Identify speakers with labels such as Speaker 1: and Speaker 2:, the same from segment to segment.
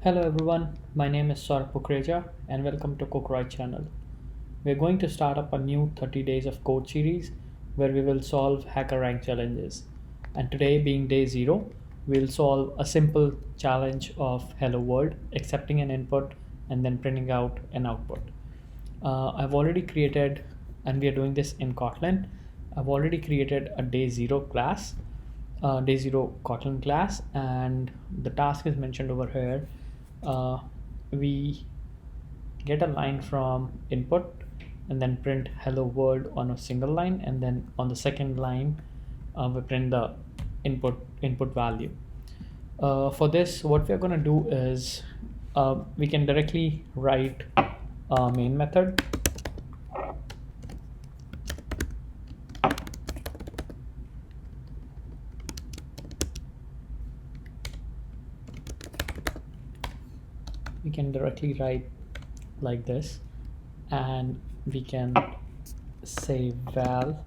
Speaker 1: Hello everyone, my name is Saurabh Pukreja and welcome to Cookroy channel. We're going to start up a new 30 days of code series where we will solve hacker rank challenges. And today being day 0, we'll solve a simple challenge of hello world, accepting an input and then printing out an output. I've already created, and we are doing this in Kotlin. I've already created a day 0 class, day 0 Kotlin class, and the task is mentioned over here. We get a line from input and then print hello world on a single line, and then on the second line we print the input value. For this, what we're going to do is we can directly write a main method. We can directly write like this, and we can say val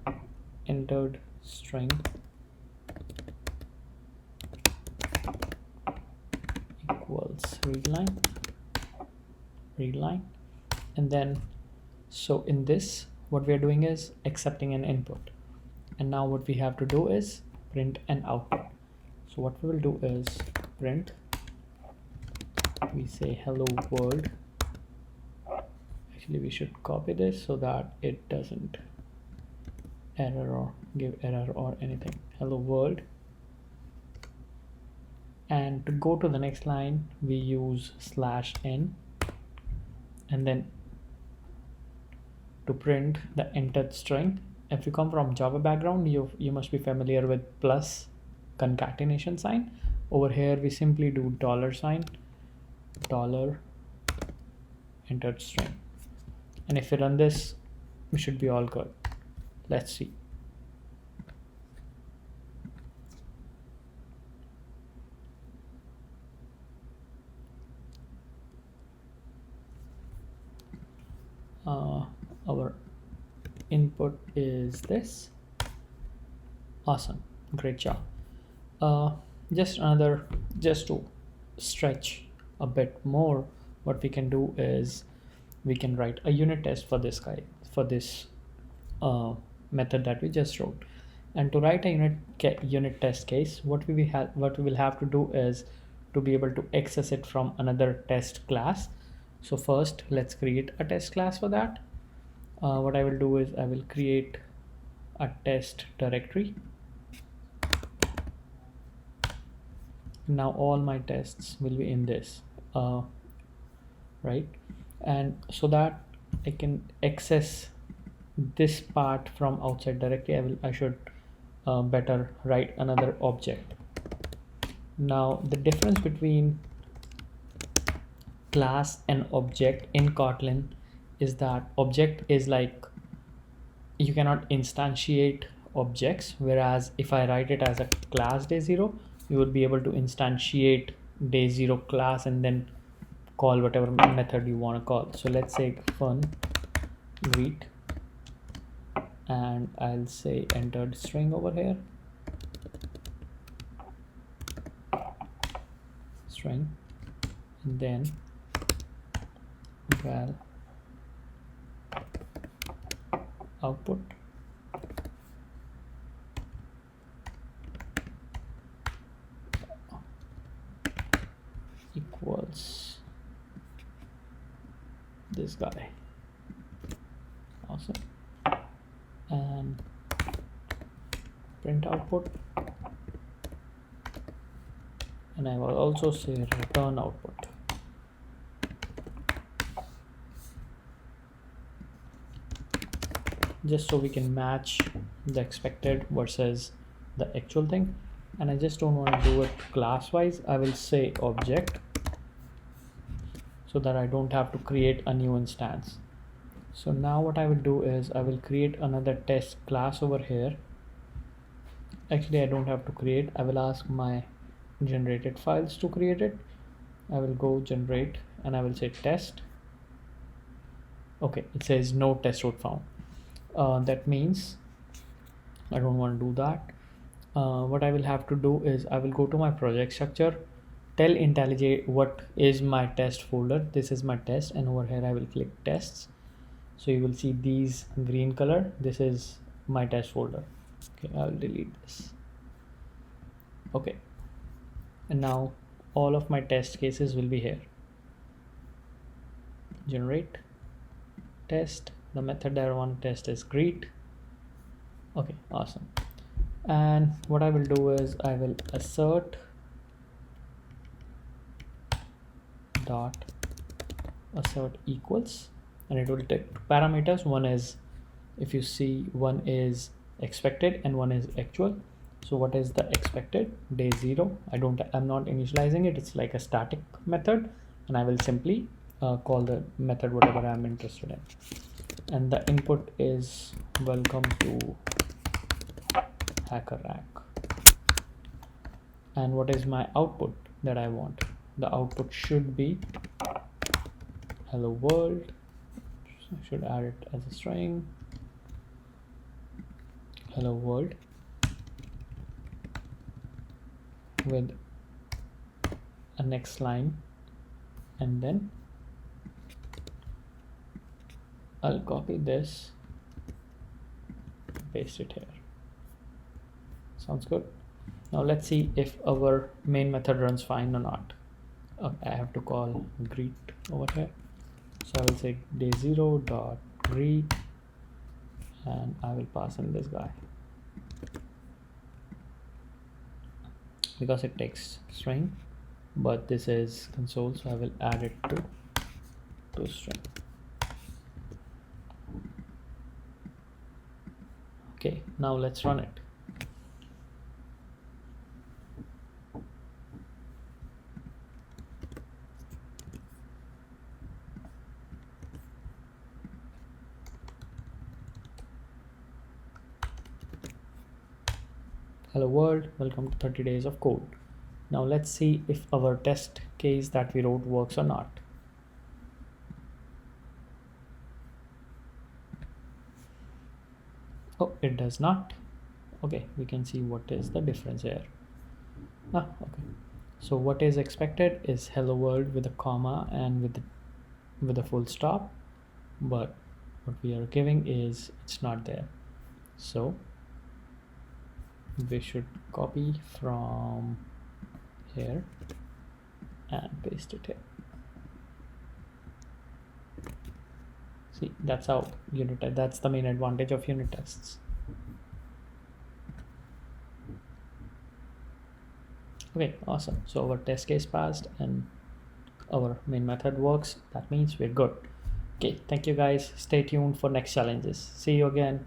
Speaker 1: entered string equals readline, and then so in this what we are doing is accepting an input, and now what we have to do is print an output. So what we will do is print, we say hello world. Actually we should copy this so that it doesn't error or give error or anything. Hello world, and to go to the next line we use /n, and then to print the entered string. If you come from Java background, you must be familiar with plus concatenation sign. Over here we simply do $sign dollar entered string, and if we run this we should be all good. Let's see. Our input is this. Awesome, great job. Just to stretch a bit more, what we can do is we can write a unit test for this method that we just wrote. And to write a unit test case, what we will have to do is to be able to access it from another test class. So first let's create a test class for that. What I will do is I will create a test directory. Now all my tests will be in this, right? And so that I can access this part from outside directly, I should better write another object. Now the difference between class and object in Kotlin is that object is like you cannot instantiate objects, whereas if I write it as a class day 0, you would be able to instantiate day 0 class and then call whatever method you want to call. So let's say fun greet, and I'll say entered string over here, string, and then val output equals this guy. Awesome. And print output, and I will also say return output. Just so we can match the expected versus the actual thing. And I just don't want to do it class wise. I will say object so that I don't have to create a new instance. So now what I will do is I will create another test class over here. Actually I don't have to create, I will ask my generated files to create it. I will go generate and I will say test. Okay, it says no test route found. That means I don't want to do that. What I will have to do is I will go to my project structure tell IntelliJ what is my test folder. This is my test, and over here I will click tests. So you will see these green color. This is my test folder. Okay, I'll delete this. Okay, and now all of my test cases will be here. Generate test. The method that I want to test is greet. Okay, awesome. And what I will do is I will assert dot assert equals, and it will take two parameters. One is, if you see, one is expected and one is actual. So what is the expected? Day 0. I'm not initializing it. It's like a static method, and I will simply call the method whatever I'm interested in. And the input is welcome to HackerRank. And what is my output that I want? The output should be hello world. I should add it as a string. Hello world with a next line, and then I'll copy this, paste it here. Sounds good. Now let's see if our main method runs fine or not. I have to call greet over here. So I will say day 0 dot greet, and I will pass in this guy because it takes string, but this is console, so I will add it to string. Okay, now let's run it. Hello world, welcome to 30 days of code. Now let's see if our test case that we wrote works or not. Oh, it does not. Okay, we can see what is the difference here. Okay. So what is expected is hello world with a comma and with a full stop, but what we are giving is it's not there. So we should copy from here and paste it here. See, that's how that's the main advantage of unit tests. Okay, awesome. So our test case passed and our main method works. That means we're good. Okay, thank you guys. Stay tuned for next challenges. See you again.